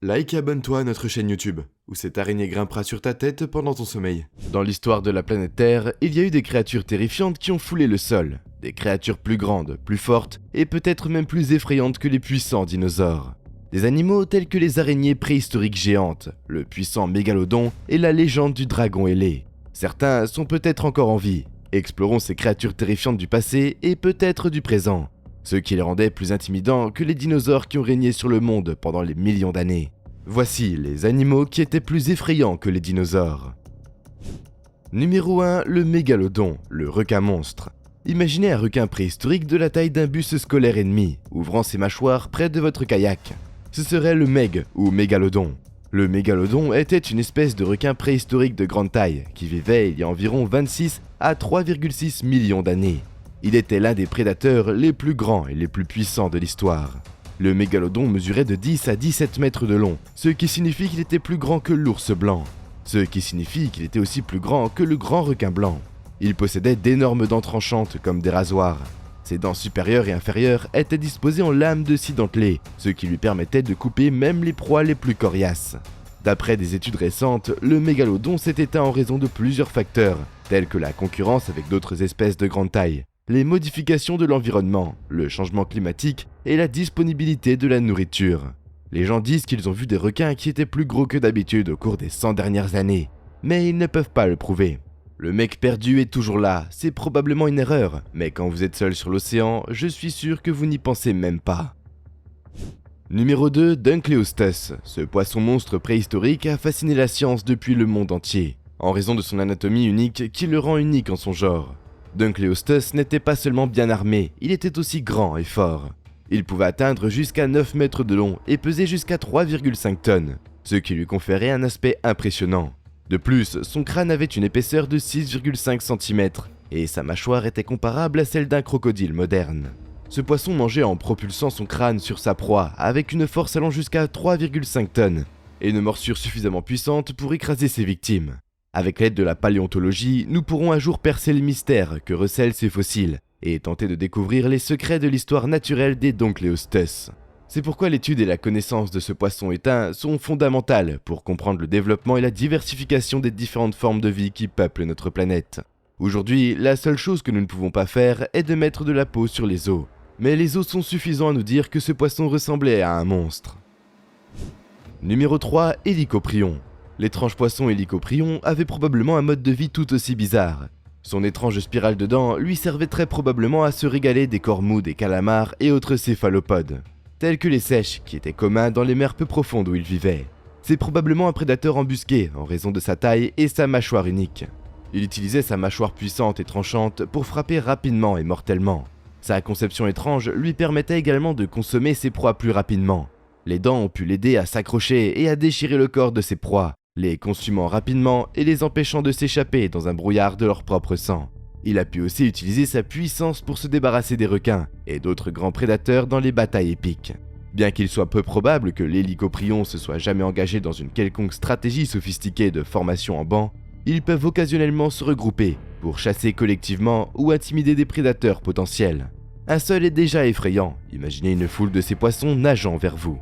Like et abonne-toi à notre chaîne YouTube, où cette araignée grimpera sur ta tête pendant ton sommeil. Dans l'histoire de la planète Terre, il y a eu des créatures terrifiantes qui ont foulé le sol. Des créatures plus grandes, plus fortes, et peut-être même plus effrayantes que les puissants dinosaures. Des animaux tels que les araignées préhistoriques géantes, le puissant mégalodon et la légende du dragon ailé. Certains sont peut-être encore en vie. Explorons ces créatures terrifiantes du passé et peut-être du présent. Ce qui les rendait plus intimidants que les dinosaures qui ont régné sur le monde pendant les millions d'années. Voici les animaux qui étaient plus effrayants que les dinosaures. Numéro 1, le mégalodon, le requin monstre. Imaginez un requin préhistorique de la taille d'un bus scolaire ennemi, ouvrant ses mâchoires près de votre kayak. Ce serait le meg ou mégalodon. Le mégalodon était une espèce de requin préhistorique de grande taille qui vivait il y a environ 26 à 3,6 millions d'années. Il était l'un des prédateurs les plus grands et les plus puissants de l'histoire. Le mégalodon mesurait de 10 à 17 mètres de long, ce qui signifie qu'il était plus grand que l'ours blanc. Ce qui signifie qu'il était aussi plus grand que le grand requin blanc. Il possédait d'énormes dents tranchantes comme des rasoirs. Ses dents supérieures et inférieures étaient disposées en lames de scie dentelées, ce qui lui permettait de couper même les proies les plus coriaces. D'après des études récentes, le mégalodon s'est éteint en raison de plusieurs facteurs, tels que la concurrence avec d'autres espèces de grande taille, les modifications de l'environnement, le changement climatique et la disponibilité de la nourriture. Les gens disent qu'ils ont vu des requins qui étaient plus gros que d'habitude au cours des 100 dernières années, mais ils ne peuvent pas le prouver. Le mec perdu est toujours là, c'est probablement une erreur, mais quand vous êtes seul sur l'océan, je suis sûr que vous n'y pensez même pas. Numéro 2, Dunkleosteus. Ce poisson monstre préhistorique a fasciné la science depuis le monde entier, en raison de son anatomie unique qui le rend unique en son genre. Dunkleosteus n'était pas seulement bien armé, il était aussi grand et fort. Il pouvait atteindre jusqu'à 9 mètres de long et peser jusqu'à 3,5 tonnes, ce qui lui conférait un aspect impressionnant. De plus, son crâne avait une épaisseur de 6,5 cm et sa mâchoire était comparable à celle d'un crocodile moderne. Ce poisson mangeait en propulsant son crâne sur sa proie avec une force allant jusqu'à 3,5 tonnes et une morsure suffisamment puissante pour écraser ses victimes. Avec l'aide de la paléontologie, nous pourrons un jour percer le mystère que recèlent ces fossiles et tenter de découvrir les secrets de l'histoire naturelle des Dunkleosteus. C'est pourquoi l'étude et la connaissance de ce poisson éteint sont fondamentales pour comprendre le développement et la diversification des différentes formes de vie qui peuplent notre planète. Aujourd'hui, la seule chose que nous ne pouvons pas faire est de mettre de la peau sur les os. Mais les os sont suffisants à nous dire que ce poisson ressemblait à un monstre. Numéro 3, Hélicoprion. L'étrange poisson Hélicoprion avait probablement un mode de vie tout aussi bizarre. Son étrange spirale de dents lui servait très probablement à se régaler des corps mous des calamars et autres céphalopodes, tels que les seiches qui étaient communs dans les mers peu profondes où il vivait. C'est probablement un prédateur embusqué en raison de sa taille et sa mâchoire unique. Il utilisait sa mâchoire puissante et tranchante pour frapper rapidement et mortellement. Sa conception étrange lui permettait également de consommer ses proies plus rapidement. Les dents ont pu l'aider à s'accrocher et à déchirer le corps de ses proies, les consumant rapidement et les empêchant de s'échapper dans un brouillard de leur propre sang. Il a pu aussi utiliser sa puissance pour se débarrasser des requins et d'autres grands prédateurs dans les batailles épiques. Bien qu'il soit peu probable que l'Hélicoprion se soit jamais engagé dans une quelconque stratégie sophistiquée de formation en banc, ils peuvent occasionnellement se regrouper pour chasser collectivement ou intimider des prédateurs potentiels. Un seul est déjà effrayant, imaginez une foule de ces poissons nageant vers vous.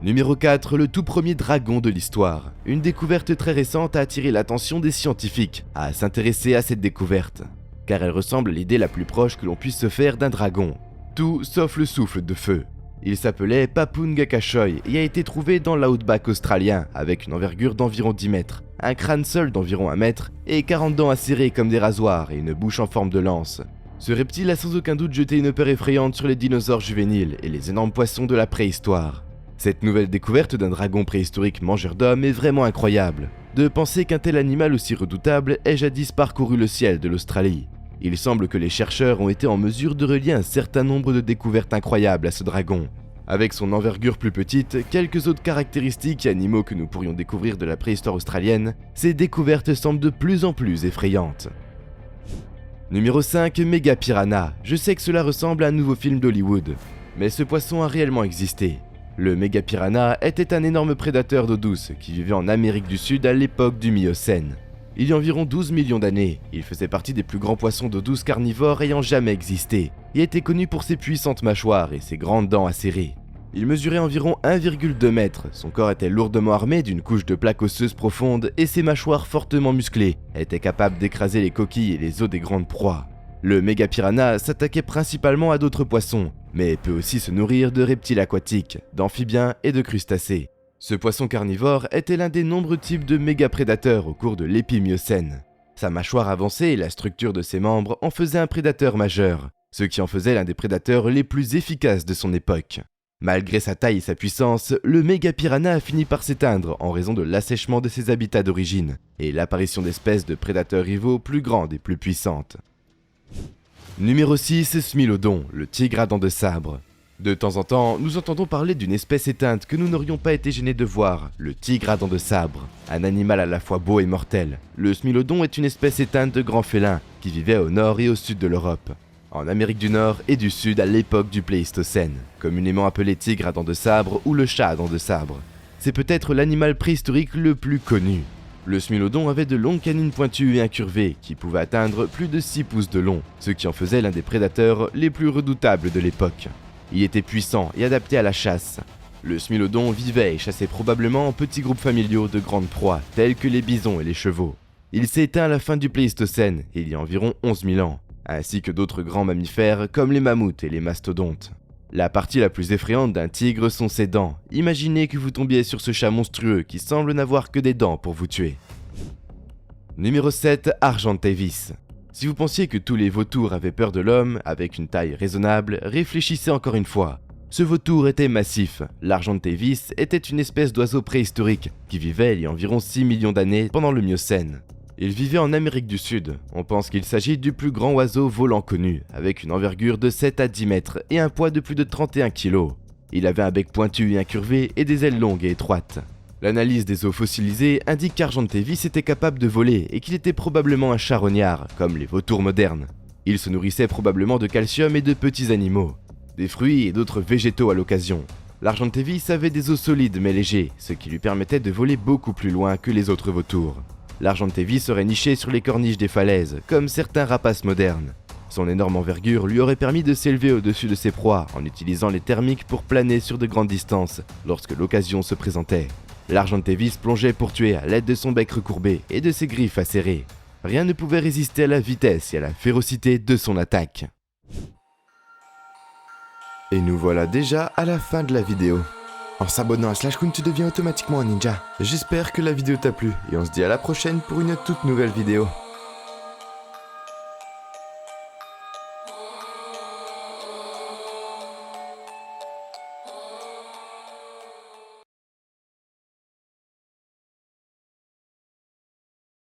Numéro 4, le tout premier dragon de l'histoire. Une découverte très récente a attiré l'attention des scientifiques à s'intéresser à cette découverte, car elle ressemble à l'idée la plus proche que l'on puisse se faire d'un dragon. Tout sauf le souffle de feu. Il s'appelait Papounga Kashoy et a été trouvé dans l'outback australien avec une envergure d'environ 10 mètres, un crâne seul d'environ 1 mètre et 40 dents acérées comme des rasoirs et une bouche en forme de lance. Ce reptile a sans aucun doute jeté une peur effrayante sur les dinosaures juvéniles et les énormes poissons de la préhistoire. Cette nouvelle découverte d'un dragon préhistorique mangeur d'hommes est vraiment incroyable. De penser qu'un tel animal aussi redoutable ait jadis parcouru le ciel de l'Australie. Il semble que les chercheurs ont été en mesure de relier un certain nombre de découvertes incroyables à ce dragon. Avec son envergure plus petite, quelques autres caractéristiques et animaux que nous pourrions découvrir de la préhistoire australienne, ces découvertes semblent de plus en plus effrayantes. Numéro 5, Mégapiranha. Je sais que cela ressemble à un nouveau film d'Hollywood, mais ce poisson a réellement existé. Le Mégapiranha était un énorme prédateur d'eau douce qui vivait en Amérique du Sud à l'époque du Miocène. Il y a environ 12 millions d'années, il faisait partie des plus grands poissons d'eau douce carnivores ayant jamais existé, et était connu pour ses puissantes mâchoires et ses grandes dents acérées. Il mesurait environ 1,2 mètres, son corps était lourdement armé d'une couche de plaques osseuses profondes et ses mâchoires fortement musclées étaient capables d'écraser les coquilles et les os des grandes proies. Le mégapiranha s'attaquait principalement à d'autres poissons, mais peut aussi se nourrir de reptiles aquatiques, d'amphibiens et de crustacés. Ce poisson carnivore était l'un des nombreux types de mégaprédateurs au cours de l'Épimiocène. Sa mâchoire avancée et la structure de ses membres en faisaient un prédateur majeur, ce qui en faisait l'un des prédateurs les plus efficaces de son époque. Malgré sa taille et sa puissance, le mégapiranha a fini par s'éteindre en raison de l'assèchement de ses habitats d'origine et l'apparition d'espèces de prédateurs rivaux plus grandes et plus puissantes. Numéro 6, Smilodon, le tigre à dents de sabre. De temps en temps, nous entendons parler d'une espèce éteinte que nous n'aurions pas été gênés de voir, le tigre à dents de sabre. Un animal à la fois beau et mortel. Le Smilodon est une espèce éteinte de grands félins qui vivait au nord et au sud de l'Europe. En Amérique du Nord et du Sud à l'époque du Pléistocène, communément appelé tigre à dents de sabre ou le chat à dents de sabre. C'est peut-être l'animal préhistorique le plus connu. Le Smilodon avait de longues canines pointues et incurvées qui pouvaient atteindre plus de 6 pouces de long, ce qui en faisait l'un des prédateurs les plus redoutables de l'époque. Il était puissant et adapté à la chasse. Le Smilodon vivait et chassait probablement en petits groupes familiaux de grandes proies, tels que les bisons et les chevaux. Il s'est éteint à la fin du Pléistocène, il y a environ 11 000 ans, ainsi que d'autres grands mammifères comme les mammouths et les mastodontes. La partie la plus effrayante d'un tigre sont ses dents. Imaginez que vous tombiez sur ce chat monstrueux qui semble n'avoir que des dents pour vous tuer. Numéro 7, Argentavis. Si vous pensiez que tous les vautours avaient peur de l'homme, avec une taille raisonnable, réfléchissez encore une fois. Ce vautour était massif. L'Argentavis était une espèce d'oiseau préhistorique qui vivait il y a environ 6 millions d'années pendant le Miocène. Il vivait en Amérique du Sud. On pense qu'il s'agit du plus grand oiseau volant connu, avec une envergure de 7 à 10 mètres et un poids de plus de 31 kg. Il avait un bec pointu et incurvé et des ailes longues et étroites. L'analyse des os fossilisés indique qu'Argentavis était capable de voler et qu'il était probablement un charognard, comme les vautours modernes. Il se nourrissait probablement de calcium et de petits animaux, des fruits et d'autres végétaux à l'occasion. L'Argentavis avait des os solides mais légers, ce qui lui permettait de voler beaucoup plus loin que les autres vautours. L'Argentavis serait niché sur les corniches des falaises, comme certains rapaces modernes. Son énorme envergure lui aurait permis de s'élever au-dessus de ses proies en utilisant les thermiques pour planer sur de grandes distances lorsque l'occasion se présentait. L'Argentavis plongeait pour tuer à l'aide de son bec recourbé et de ses griffes acérées. Rien ne pouvait résister à la vitesse et à la férocité de son attaque. Et nous voilà déjà à la fin de la vidéo. En s'abonnant à Slashcoon, tu deviens automatiquement un ninja. J'espère que la vidéo t'a plu et on se dit à la prochaine pour une toute nouvelle vidéo.